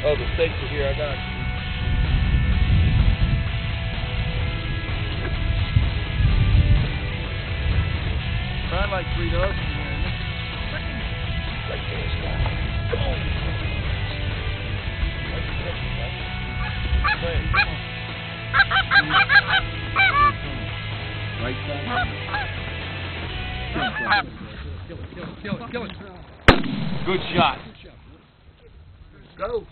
Oh, the stakes are here. I got you. Try like 3 dozen here. Right there, Scott. Oh. Right side. Kill it. Good shot. Go.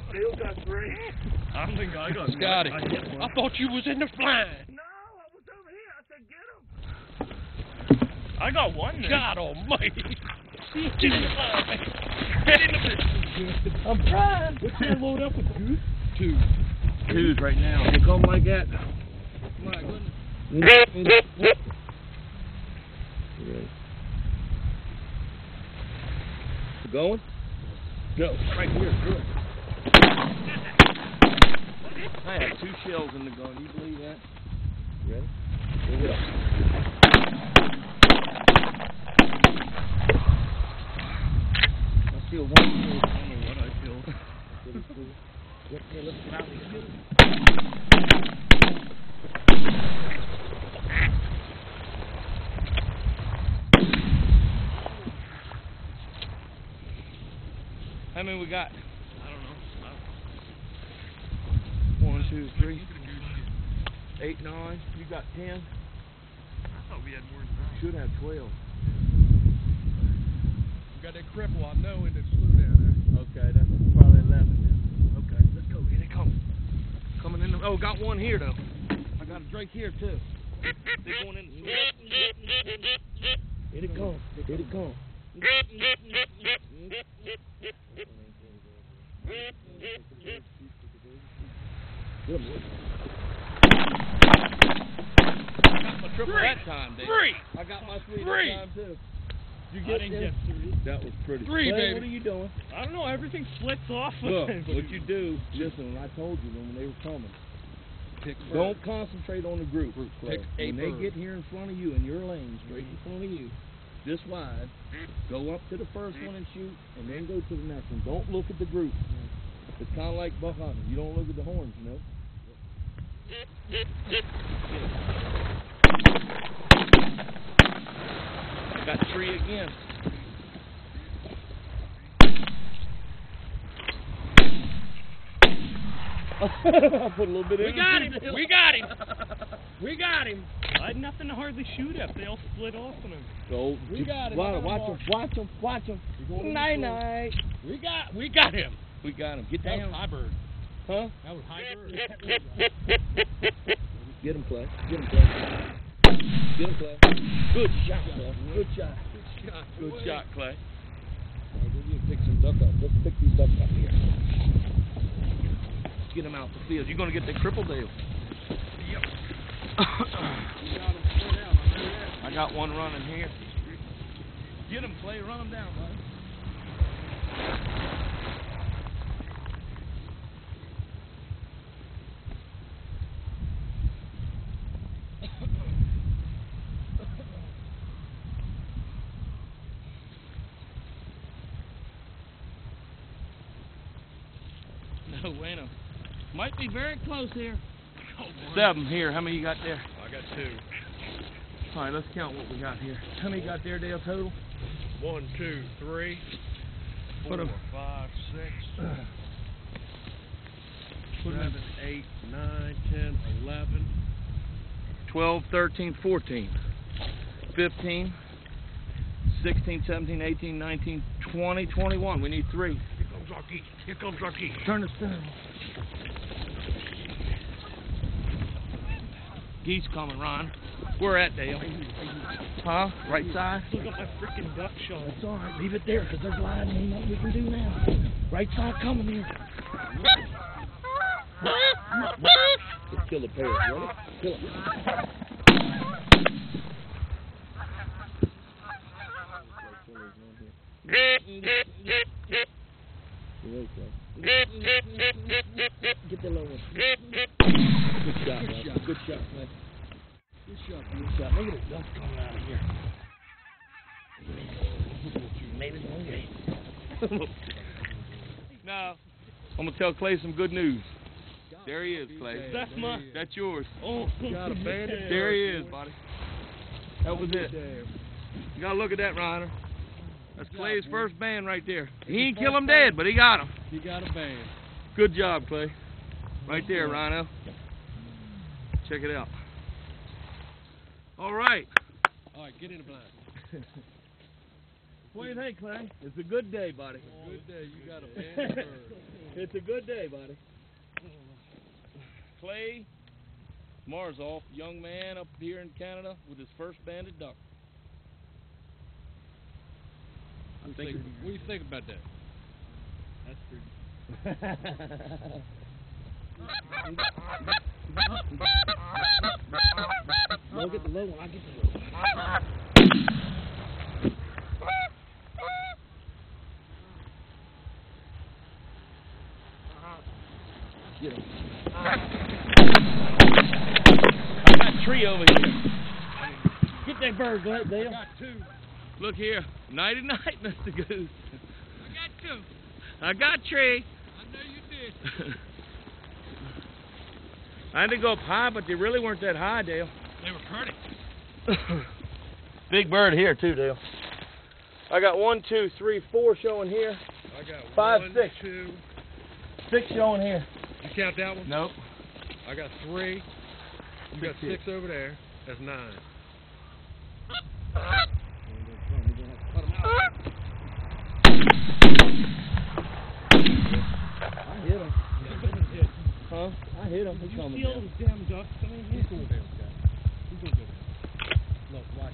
Still got 3. I don't think I got Scotty, I thought you was in the blind. No, I was over here. I said get him. I got 1 there. God almighty. Get in the blind, man. Get in the blind. I'm trying. What's that load up with, Goose? 2. 2's right now. They come like that. My goodness. Going? Go. Right here. Good. I had 2 shells in the gun. You believe that? You ready? Here we go. I feel 1 kill. I don't know what I killed. Let's rally. How many we got? I don't know. 1, 2, 3, 8, 9. You got 10. I thought we had more than that. Should have 12. We got that cripple, I know, and that slew down there. Okay, that's probably 11 then. Okay, let's go. Here they come. Coming in. Oh, got 1 here though. I got a drake here too. They're going in the swamp. Here they come. Here they come. Good boy. I got my triple that time, Dave. 3. I got my 3 3. that time too. You I get didn't this? get 3. That was pretty. 3, Clay, baby. what are you doing? I don't know. Everything splits off. Look, what you do, listen, I told you when they were coming. Pick Don't concentrate on the group. Pick a when they bird. get here in front of you, in your lane, straight in front of you, this wide, go up to the first one and shoot, and then go to the next one. Don't look at the group. It's kind of like buck hunting. You don't look at the horns, you know? Got 3 again. I put a little bit in. We got him. We got him. We got him. I had nothing to hardly shoot at. They all split off on him. So, We got him. Watch him. Night night. We got him. We got him. Get That down. was high bird. Huh? That was high bird. Get him, Clay. Get him, Clay. Get him, Clay. Good shot, Clay. Good shot. Good shot, Clay. You can pick some duck up. Let's pick these ducks up here. Get them out the field. You're going to get that cripple deal. Yep. I got 1 running here. Get him, Clay. Run him down, bud. No bueno. Might be very close here. 7 here. How many you got there? I got 2. All right, let's count what we got here. How many you got there, Dale, total? 1, 2, 3, Put 4, 'em. 5, 6, Put 'em 7, 8, 9, 10, 11. 12, 13, 14, 15, 16, 17, 18, 19, 20, 21. We need 3. Here comes our geese. Here comes our geese. Turn this down. Geese coming, Ron. Where at, Dale? Huh? Right side? Look at my freaking duck shot. It's all right. Leave it there because they're gliding. Ain't nothing we can do now. Right side coming here. Let's kill the pair. Ready? Kill it. Get the low one. Good shot, man. Good shot, man. Good shot, man. Good shot. Look at the duck coming out of here. Maybe it's one. Now, I'm gonna tell Clay some good news. There he is, Clay. That's mine. That's yours. Oh, got a bandit. There he is, buddy. That was it. You gotta look at that, Ryder. That's Clay's first band right there. He ain't kill him dead, but he got him. He got a band. Good job, Clay. Right there, Rhino. Check it out. All right. All right, get in the blind. What do you think, Clay? It's a good day, buddy. Good day. You got a bandit bird. It's a good day, buddy. Clay Marzoff, young man up here in Canada with his first banded duck. What do you think about that? That's pretty. You'll get the low one, I'll get the low one. Get him. I got a tree over here. Get that bird, go ahead, Dale. I got two. Look here. Nighty night, Mr. Goose. I got two. I got a tree. I know you did. I had to go up high, but they really weren't that high, Dale. They were pretty. Big bird here, too, Dale. I got 1, 2, 3, 4 showing here. I got 5, 1, 6. 2. 6 showing here. You count that one? Nope. I got 3. You got 6 over there. That's 9. I hit him. Huh? I hit him. He's coming down. Damn duck. He's going down, guys. He's going down. Look, watch.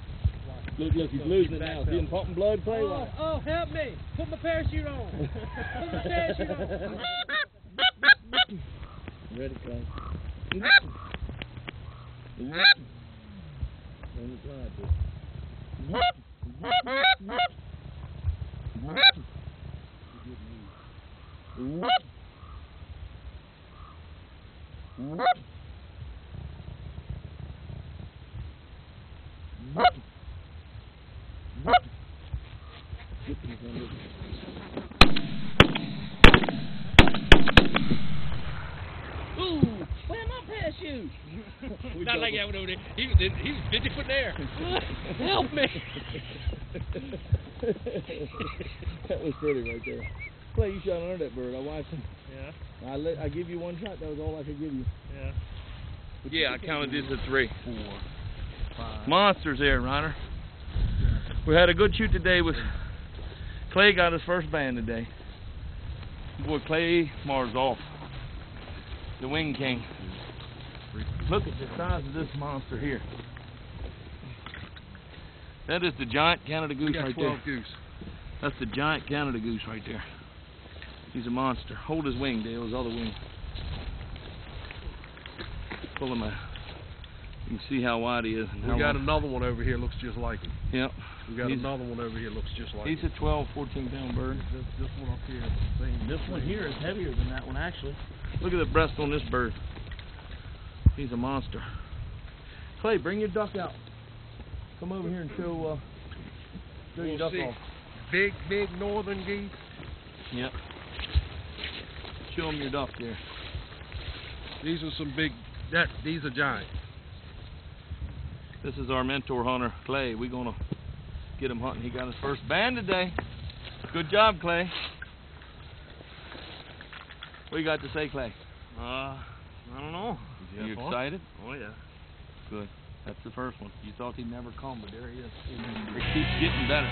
Look, he's losing it now. See him pumping blood, Clay? Oh, help me. Put my parachute on. Put my parachute on. Ready, Clay? Ooh, where's my parachute? Not like that one over there. He was 50 foot there. Help me. That was pretty right there. Clay, you shot under that bird. I watched him. Yeah. I give you one shot. That was all I could give you. Yeah. Yeah, I counted this at 3. 4, 5. Monsters there, Ryder. We had a good shoot today with Clay. Got his first band today. Boy, Clay Marzoff, the Wing King. Look at the size of this monster here. That is the giant Canada goose right there. 12 goose. That's the giant Canada goose right there. He's a monster. Hold his wing, Dale, his other wing. Pull him out. You can see how wide he is. And We got another one over here looks just like him. Yep. We got another one over here looks just like him. He's a 12, 14 pound bird. This one up here. This one here is heavier than that one, actually. Look at the breast on this bird. He's a monster. Clay, bring your duck out. Come over here and show your duck off. Big northern geese. Yep. Show them your duck there. These are some big. These are giant. This is our mentor hunter, Clay. We're gonna get him hunting. He got his first band today. Good job, Clay. What you got to say, Clay? I don't know. You excited? Oh, yeah. Good. That's the first one. You thought he'd never come, but there he is. It keeps getting better.